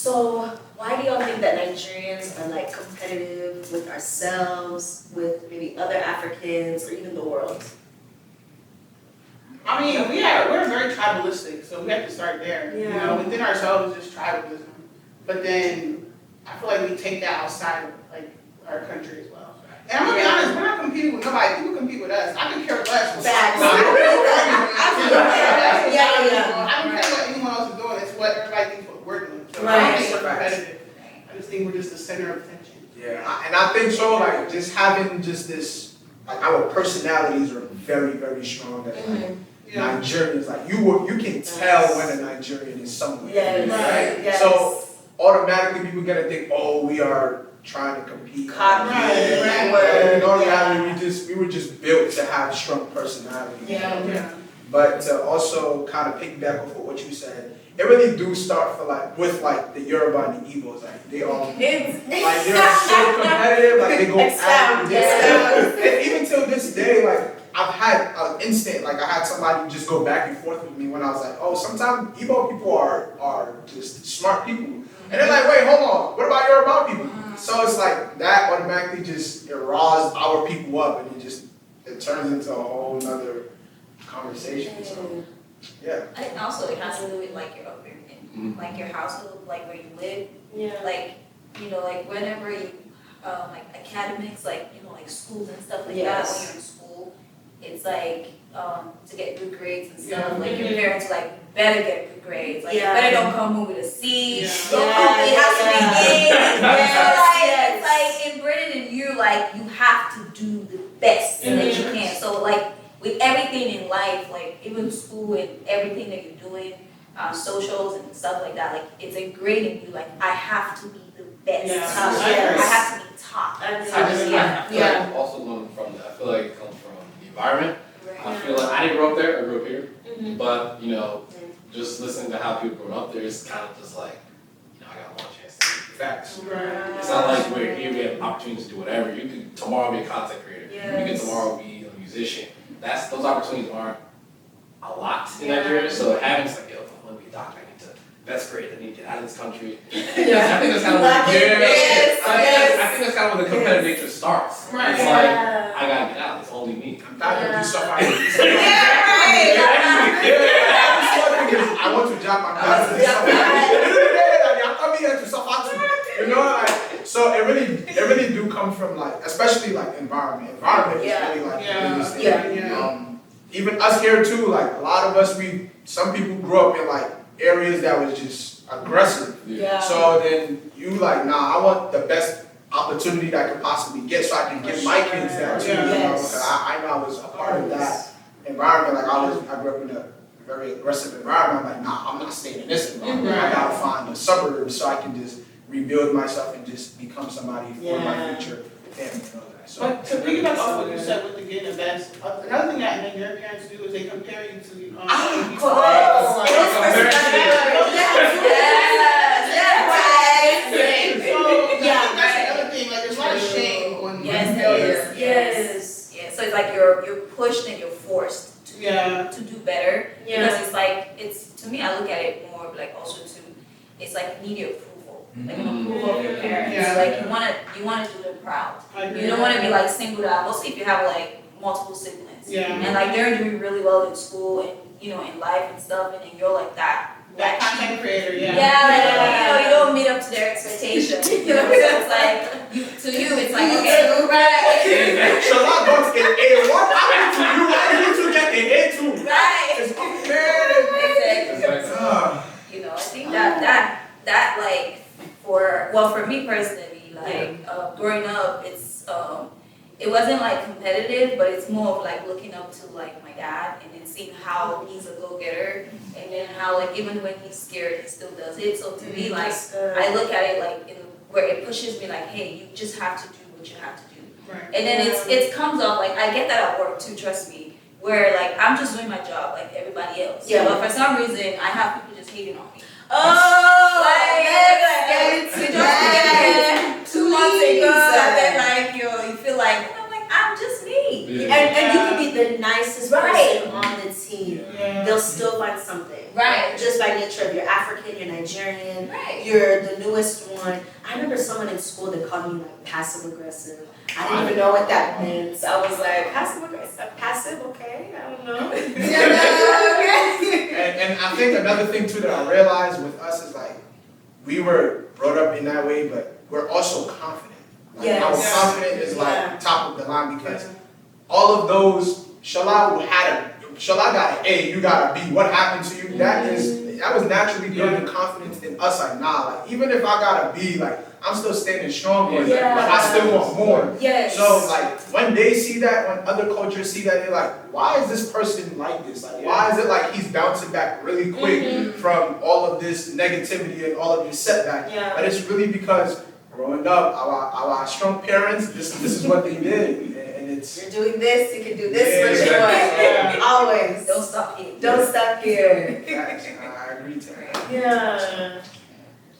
So why do y'all think that Nigerians are like competitive with ourselves, with maybe other Africans, or even the world? I mean, we're very tribalistic, so we have to start there. Yeah. You know, within ourselves is just tribalism. But then I feel like we take that outside of like our country as well. And I'm gonna be honest, we're not competing with nobody. People compete with us. I can care less. Facts. I Yeah. don't care what anyone else is doing. It's what everybody thinks what we're doing. So I Right. don't think we're competitive. I just think we're just the center of attention. Yeah, and I think so, like, just having just this, like, our personalities are very, very strong as like, Yeah. Nigerians. Like, you can tell when a Nigerian is somewhere. Yes. Right. Yes. So, automatically people gonna think, oh, we are trying to compete. Cocky. Right. And in Yeah. reality, we were just built to have strong personality. Yeah. But to also kind of piggyback off of what you said, it really do start with the Yoruba and the Igbos. Like they all like they're so competitive, like they go Expound, at and even till this day, like I've had an instant, like I had somebody just go back and forth with me when I was like, oh, sometimes Igbo people are just smart people. And they're like, wait, hold on, what about Yoruba people? So it's like that automatically just riles our people up, and it turns into a whole nother conversation. So yeah. I think also it has to do with like your upbringing, like your household, like where you live, Yeah. like like whenever you like academics, like like schools and stuff like Yes. that. When you're in school, it's like to get good grades and stuff. Yeah. Like your parents like better get good grades. Like Yeah. you better don't come home with a C. Yeah. Don't come, it has to be A. Yes. It's like inbred in you. Like you have to do the best that you can. So like with everything in life, like even school and everything that you're doing, socials and stuff like that, like it's ingrained in you. Like I have to be the best. Yeah. Yes. I have to be top. I feel Yeah. like also going from that. I feel like it comes from the environment. I Right. feel like I didn't grow up there. I grew up here, Mhm. but just listening to how people grow up there is kind of just like, I got one chance to make it. Facts. Right. It's not like we're here. We have opportunities to do whatever. You could tomorrow be a content creator. You could Yes. tomorrow be a musician. Those opportunities aren't a lot in Yeah. Nigeria. So having it's like, yo, if I want to be a doctor, I need to. That's great. I need to get out of this country. Yeah. I think that's kind of Lucky. where Yes. I think that's kind of where the competitive nature starts. Right. It's like I gotta get out. It's only me. I'm not gonna do stuff I I want to job. I'm not gonna do stuff I'm coming here to suffer too. So it really do come from especially environment. Environment is really the biggest thing. Yeah. Even us here too, a lot of us, some people grew up in areas that was just aggressive. Yeah. So then you nah, I want the best opportunity that I could possibly get so I can give my kids that too. Yeah. Because I know I was a part of that environment. I grew up in a very aggressive environment. I'm nah, I'm not staying in this environment. I gotta find a suburb so I can just rebuild myself and just become somebody for my future family and all that. So, But to piggyback off what you said with the getting the best, another thing that your parents do is they compare you to people. That's another thing. Like there's a lot of shame on failure. Yes. So it's like you're pushed and you're forced to do better. Yeah. Because it's like to me, I look at it more also it's like needing approval. Like an approval of your parents. Yeah. Like you wanna do them proud. You don't wanna be singled out, mostly if you have multiple siblings. Yeah. And they're doing really well in school and in life and stuff, and then you're like that content creator, Yeah, you don't meet up to their expectations. So it's like to you, it's like okay, right. so I got an A1. I need to get an A2. Right. It's unfair. Exactly. I think that for me personally, growing up, it wasn't competitive, but it's more of looking up to my dad and then seeing how he's a go-getter and then how even when he's scared he still does it. So to me I look at it where it pushes me hey, you just have to do what you have to do. Right. And then it comes off I get that at work too, trust me, where I'm just doing my job like everybody else. Yeah. But for some reason I have people just hating on me. Just 2 months ago, and then you feel I'm just me. Yeah. And you can be the nicest Right. person on the team. Yeah. They'll still find something. Right. just by nature of you're African, you're Nigerian, Right. you're the newest one. I remember someone in school that called me like passive aggressive. I didn't even know what that meant. So I was like, passive aggressive, passive, okay, I don't know. And I think another thing too that I realized with us is like, we were brought up in that way, but we're also confident. Like, Yes. our confidence is like Yeah. top of the line because all of those, Shala got an A, you got a B. What happened to you? That was naturally building confidence in us. Like, nah, like even if I got a B, like I'm still standing strong, but I still want more. Yes. So like when they see that, when other cultures see that, they're like, why is this person like this? Like why is it like he's bouncing back really quick from all of this negativity and all of this setback? Yeah. But it's really because growing up, our strong parents, this is what they did, and it's. You're doing this, you can do this Yeah, for exactly. sure. Always. Don't stop here. Don't stop here. Facts, I agree to that. Yeah.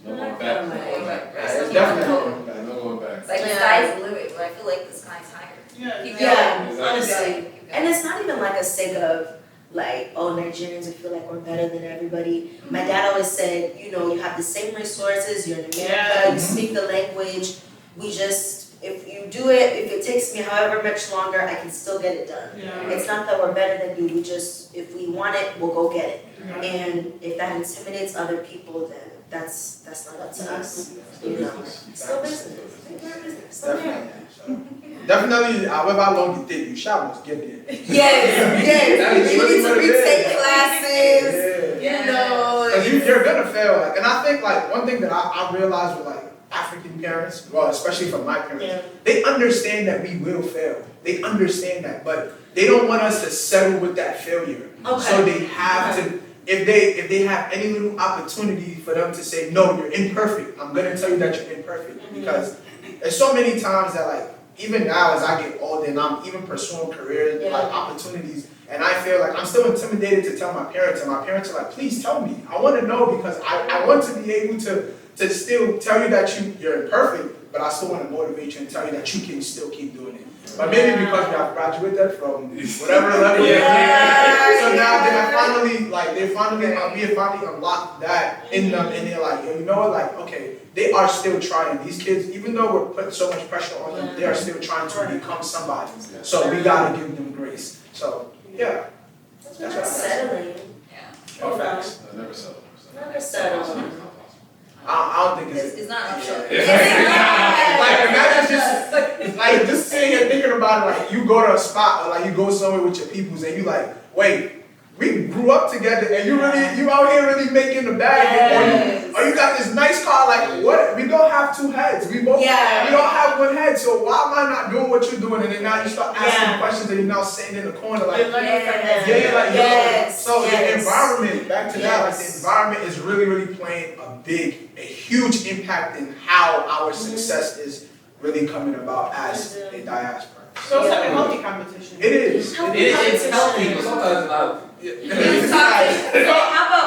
No going back. No going back. It's definitely going back. No going back. It's like the Yeah. sky's the limit, but I feel like the sky's higher. Yeah. Keep Yeah, going. honestly. Keep going. And it's not even like a sake of like, oh, Nigerians, we feel like we're better than everybody. My dad always said, you know, you have the same resources, you're in America, you speak the language. We just, if you do it, if it takes me however much longer, I can still get it done. Yeah. It's not that we're better than you, we just, if we want it, we'll go get it. Yeah. And if that intimidates other people, then that's not up to us. Still You know, business. it's still business. It's business. Still there. Definitely, however long you take, you shall must get there. Yes. You need to what it retake is. classes. Yeah. You know. Because you're gonna fail, like, and I think like one thing that I realized with like African parents, well, especially from my parents, Yeah. they understand that we will fail. They understand that, but they don't want us to settle with that failure. Okay. So they have to, if they have any little opportunity for them to say, no, you're imperfect. I'm gonna tell you that you're imperfect because there's so many times that like even now as I get older and I'm even pursuing careers like opportunities. And I feel like I'm still intimidated to tell my parents, and my parents are like, please tell me. I want to know because I want to be able to still tell you that you're imperfect, but I still want to motivate you and tell you that you can still keep doing it. But maybe because we have graduated from whatever level so now we have finally unlocked that in them, and they're like, yo, you know what, like, okay, they are still trying. These kids, even though we're putting so much pressure on them, they are still trying to become somebody. So we gotta give them grace. So yeah. That's not settling. Yeah. No facts. I never settle. Never settle. I don't think It's not an option. Like imagine just sitting here thinking about it, like you go to a spot or like you go somewhere with your peoples and you like, wait, we grew up together and you out here really making the bag or you got this nice car, like what? We don't have two heads. We don't have one head. So why am I not doing what you're doing? And then now you start asking questions and you're now sitting in the corner like so the environment, back to that, like the environment is really, really playing a huge impact in how our success is really coming about as a diaspora. So it's like a healthy competition. It is. It's healthy, but sometimes it's not.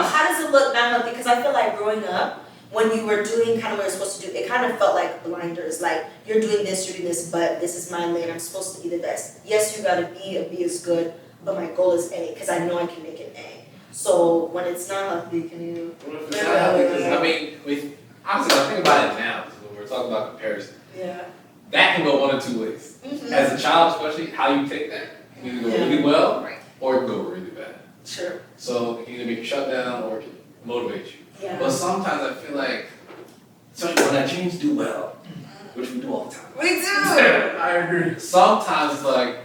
How does it look not healthy? Because I feel like growing up, when you were doing kind of what you're supposed to do, it kind of felt like blinders. Like you're doing this, but this is my lane. I'm supposed to be the best. Yes, you got a B is good, but my goal is A because I know I can make an A. So when it's not healthy, can you? It's not healthy, 'cause, I mean, honestly, I think about it now, when we're talking about comparison. Yeah. That can go one of two ways. As a child, especially, how you take that. It can either go really well, or it can go really bad. Sure. So it can either make you shut down or it can motivate you. Yeah. But sometimes I feel like, especially when Nigerians do well, which we do all the time. We do. I agree. Sometimes it's like,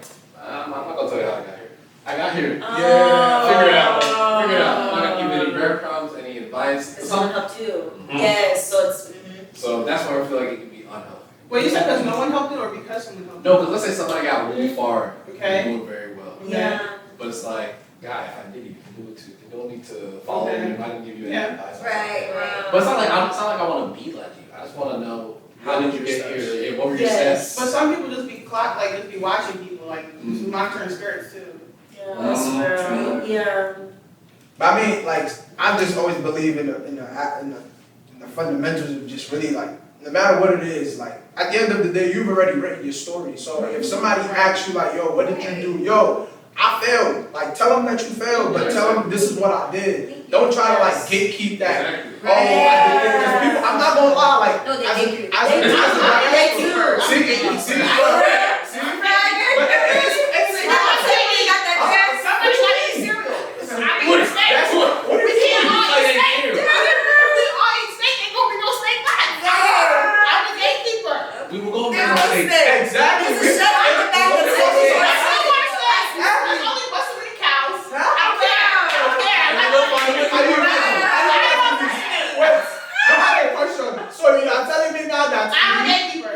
I'm not gonna tell you how I got here. I got here. Figure it out. I'm not gonna give you any breadcrumbs, any advice. Because someone helped you. Yes, so it's. So that's where I feel like it can be unhealthy. Wait, you said because no one helped you or because someone helped you? No, because let's say somebody got really far Okay. and doing very well. Yeah. But it's like, guy, if I did it, you can do it too. You don't need to follow me if I didn't give you any advice. Right. But it's not like I want to be like you. I just want to know how did you get here? Yeah, what were your steps? But some people just be just be watching people, like monitoring skirts too. Yeah, that's true. Yeah. But I mean, like, I just always believe in the fundamentals of just really like, no matter what it is, like, at the end of the day, you've already written your story. So if somebody asks you like, yo, what did you do? Yo, I failed. Like, tell them that you failed, but tell them this is what I did. Don't try to like gatekeep that. Exactly. Oh, I did this. 'Cause people, I'm not gonna lie, like, No, they as gatekeep. a They do. gatekeeper. See, but Somebody like eat cereal. I What mean, is steak. that? What We is can't all that? eat steak. We all eat steak. Ain't gonna be no steak left. I'm a gatekeeper. We will go There's down no like steak. exactly. There's a chef on the back that says I it's don't want steak. There's only but so many cows. I don't care. I don't care. I don't care. How do you know? Wait, I have a question. So you are telling me now that I'm a gatekeeper.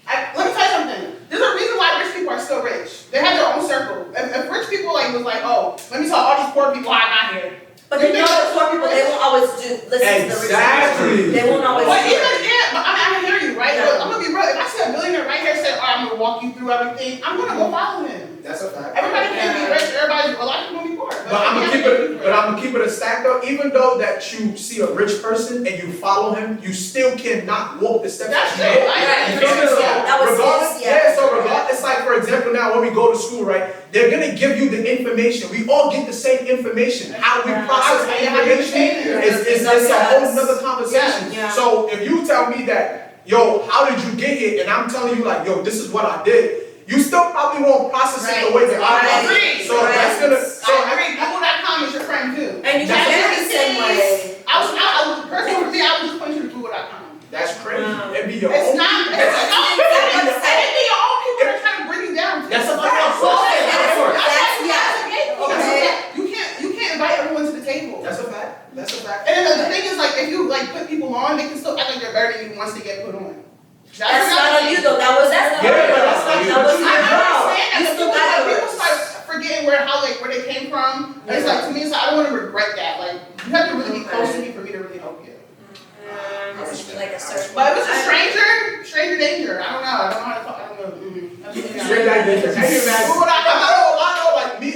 Let me tell you something. There's a reason why rich people are still rich. They have their own circle. If rich people like was like, oh, let me tell all these poor people how I got here. But they know the poor people, they won't always listen to the rich people. Exactly. They won't always But do even it. but I hear you, right? Yeah. But I'm gonna be real. If I see a billionaire right here say, all right, I'm gonna walk you through everything, I'm gonna go follow him. that's a fact. Everybody can't be rich. Everybody, a lot of people gonna be poor. But I'm gonna keep it a stack though. Even though that you see a rich person and you follow him, you still cannot walk the steps. That's that true. he I did. agree. You feel me? So That was regardless, his, yeah. So regardless, like for example, now when we go to school, right? They're gonna give you the information. We all get the same information. How we Yeah. process How you information retain it. is a whole nother conversation. Yeah. So if you tell me that, yo, how did you get here? And I'm telling you like, yo, this is what I did. You still probably won't process it the way that I Right. process it. So Right. that's gonna. I agree. Google.com is your friend too. And you That's can be the same way. I was personally for me, I would just point you to Google.com. That's crazy. Wow. It'd be your It's own. not. It's be your own people that are trying to bring you down. That's a Like, fact. well, That's- You can't invite everyone to the table. That's a fact. That's a fact. And then the thing is, like, if you like put people on, they can still act like they're better than you once they get put on. That's not on you though, that was That's not Yeah, on you. that's not you. That was But you my did job. understand You that, still but got people yours. start forgetting where they came from. And it's like, to me, it's like, I don't want to regret that. Like, you have to really be close to me for me to really help you. It has to be like a certain. But if it's a stranger danger. I don't know. I don't know how to talk. I don't know. Straight like this. Can you imagine? I'm not gonna lie though, like me,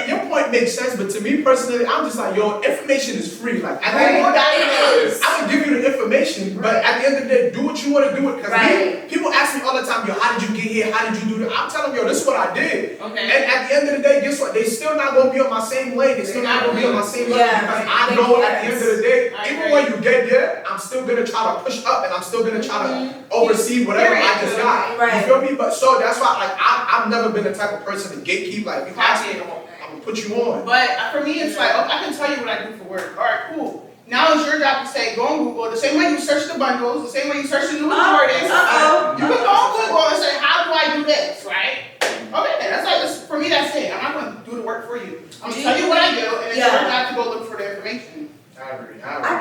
your point makes sense, but to me personally, I'm just like, yo, information is free. Like, at the end of the day, I can give you the information, but at the end of the day, do what you want to do it. Because Right. people ask me all the time, yo, how did you get here? How did you do that? I'm telling them, yo, this is what I did. Okay. And at the end of the day, guess what? They still not gonna be on my same lane. They still not gonna be on my same lane Yeah. because I know at the end of the day, I even agree. when you get there, I'm still gonna try to push up and I'm still gonna try to oversee whatever I just got. Right. You feel me? But so that's why, like, I've never been the type of person to gatekeep. Like, if you ask me, I'm gonna put you on. But for me, it's like, I can tell you what I do for work. All right, cool. Now it's your job to say, go on Google. The same way you search the bundles, the same way you search the new Jordans. You can go on Google and say, how do I do this, right? Okay, for me, that's it. I'm not going to do the work for you. I'm going to tell you what I do, and it's your job to go look for the information. I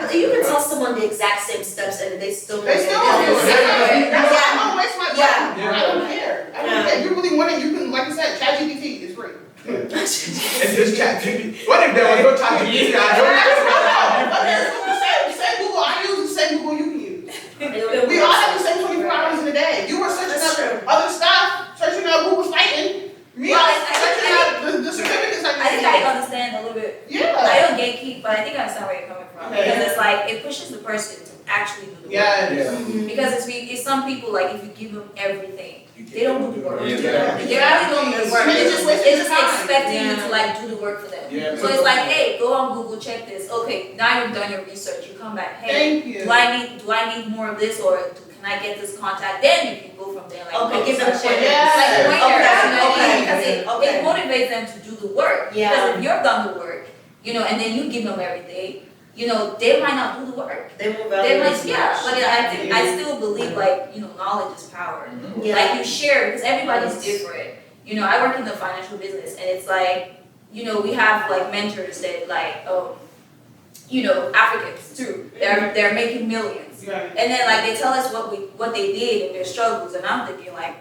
agree. You can tell someone the exact same steps and they still They still don't do it. That's why I'm going to waste my time. Yeah. I don't care. If you really want it, you can, like I said, ChatGPT is free. And this chat GPT. What if there was no chat GPT? Same Google I use, the same Google you can use. We all have the same 24 hours in a day. You were searching up other stuff, searching up who was fighting. Me, Well, searching up the certificates I I think I understand a little bit. I Yeah. don't gatekeep, but I think I understand where you're coming from. Okay. Because it's like, it pushes the person to actually do the work. Yeah. Because it's some people, like, if you give them everything, they don't do the work. Yeah. They really don't do the work. They They're just just, wasting they're just your time. expecting you Yeah. to, like, do the work for them. Yeah, So it's like, hey, go on Google, check this. Okay, now you've done your research. You come back, hey, Thank you. do I need more of this, or can I get this contact? Then you can go from there. Like, Okay, give them a shit. point. Yeah. Like pointers, you know what I mean? Because Okay. it motivates them to do the work. Yeah. Because if you've done the work, and then you give them everything, they might not do the work. They move They out. might, yeah, but I still believe, like, knowledge is power. Yeah. Like, you share, because everybody's different. I work in the financial business, and it's like, we have, like, mentors that, like, Africans too. They're making millions. Right. And then, like, they tell us what they did and their struggles, and I'm thinking, like,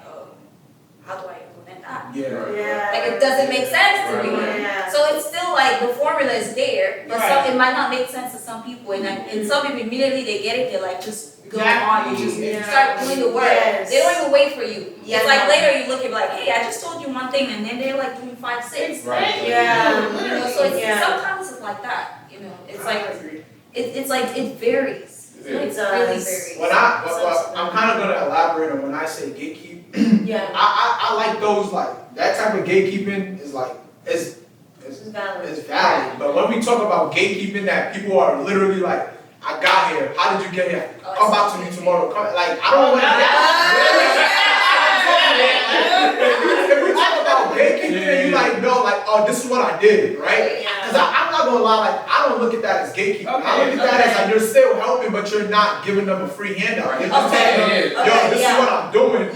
how do I implement that? Yeah. Like, it doesn't make sense to me. Yeah. So it's still like the formula is there, but Right. it might not make sense to some people, and some people immediately they get it, they're like, just go Exactly. on and just Yeah. start doing the work. Yes. They don't even wait for you. Yeah, It's like no. later you look at like, hey, I just told you one thing, and then they're like doing 5, 6. Right. Yeah. So it's Yeah. sometimes it's like that. It's like it's like it varies. It It does. really varies. I'm kind of gonna elaborate on when I say gatekeep. Yeah. I like those, like that type of gatekeeping is like it's It's valid. It's valid. But when we talk about gatekeeping, that people are literally like, I got here. How did you get here? Come back to me tomorrow. Like, I don't want to. If we talk about gatekeeping, and you like, no, like, oh, this is what I did, right? Because I'm not gonna lie, like, I don't look at that as gatekeeping. I look at that as like you're still helping, but you're not giving them a free handout. You're just telling them, yo, this is what I'm doing.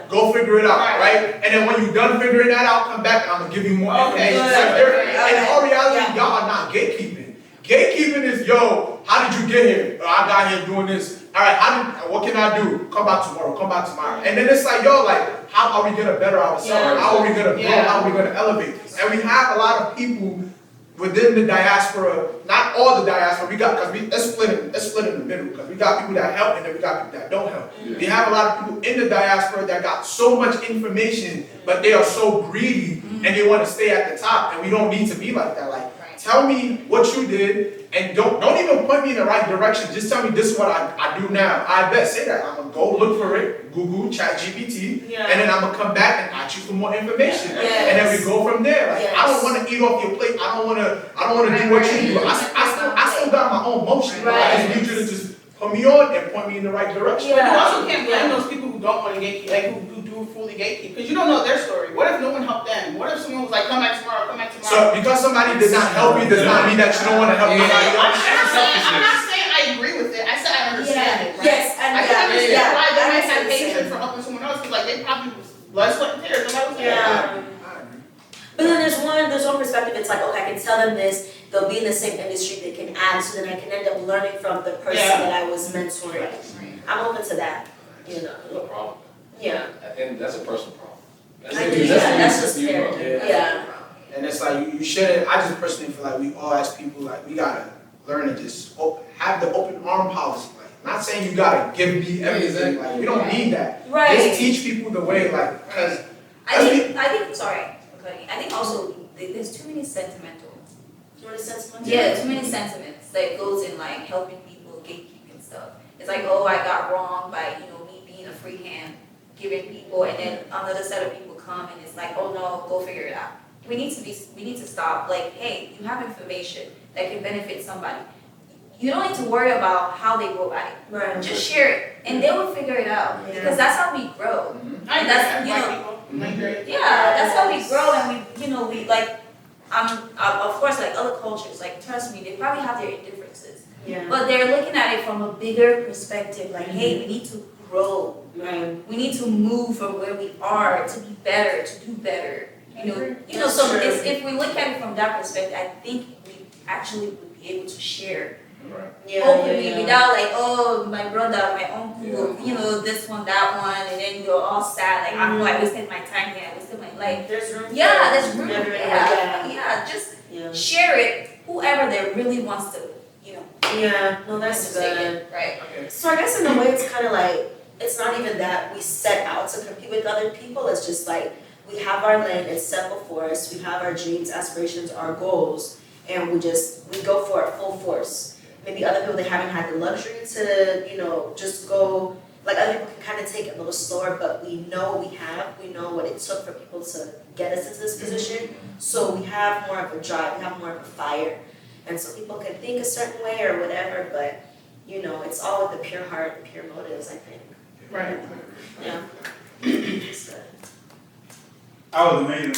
Go figure it out, right? And then when you're done figuring that out, come back and I'm gonna give you more information. In all reality, y'all are not gatekeeping. Gatekeeping is, yo, how did you get here? I got here doing this. All right, what can I do? Come back tomorrow. Come back tomorrow. And then it's like, yo, like, how are we gonna better ourselves? How are we gonna grow? How are we gonna elevate? And we have a lot of people within the diaspora, not all the diaspora. Let's split in the middle, because we got people that help and then we got people that don't help. We have a lot of people in the diaspora that got so much information, but they are so greedy and they want to stay at the top. And we don't need to be like that. Like, tell me what you did, and don't even point me in the right direction. Just tell me this is what I do now. I bet say that. I'm gonna go look for it, Google, ChatGPT, and then I'm gonna come back and ask you for more information. And then we go from there. Like, I don't want to eat off your plate. I don't want to do what you do. I still got my own motion. I just need you to just put me on and point me in the right direction. But you also can't blame those people who don't want to gatekeep, like who do fully gatekeep, because you don't know their story. What if no one helped them? What if someone was like, come back tomorrow, come back tomorrow? So because somebody did not help you does not mean that you don't want to help anybody else. I'm not saying I agree with it. I said I understand it, right? Yes, I can understand why they might have patience for helping someone else, because like they probably was blood, sweat, and tears. But then there's one perspective, it's like, okay, I can tell them this, they'll be in the same industry, they can add, so then I can end up learning from the person that I was mentoring. I'm open to that, you know. No problem. Yeah. And that's a personal problem. That's just fair. Yeah. And it's like, you shouldn't, I just personally feel like we all as people, like, we gotta learn to just have the open arm policy. Like, not saying you gotta give me everything, like, we don't need that. Just teach people the way, like, because. I think also there's too many sentimental. Too many sentiments? Yeah, too many sentiments that goes in like helping people, gatekeeping stuff. It's like, oh, I got wrong by, me being a free hand, giving people, and then another set of people come and it's like, oh no, go figure it out. We need to stop. Like, hey, you have information that can benefit somebody. You don't need to worry about how they go about it. Right. Just share it, and they will figure it out. Because that's how we grow. And that's that's how we grow, and we like. Of course, like other cultures, like trust me, they probably have their differences. But they're looking at it from a bigger perspective. Like, hey, we need to grow. We need to move from where we are to be better, to do better. So if we look at it from that perspective, I think we actually would be able to share openly without like, oh, my brother, my uncle, this one, that one, and then you're all sad, like, I wasted my time here, I wasted my life. There's room. There's room. Just share it, whoever that really wants to, That's good. Right. So I guess in a way it's kind of like, it's not even that we set out to compete with other people, it's just like, we have our lane, it's set before us, we have our dreams, aspirations, our goals, and we go for it full force. Maybe other people, they haven't had the luxury to, just go, like other people can kind of take it a little slower, but we know what it took for people to get us into this position. So we have more of a drive, we have more of a fire. And so people can think a certain way or whatever, but, it's all with the pure heart, the pure motives, I think. Right. Yeah. I was amazing.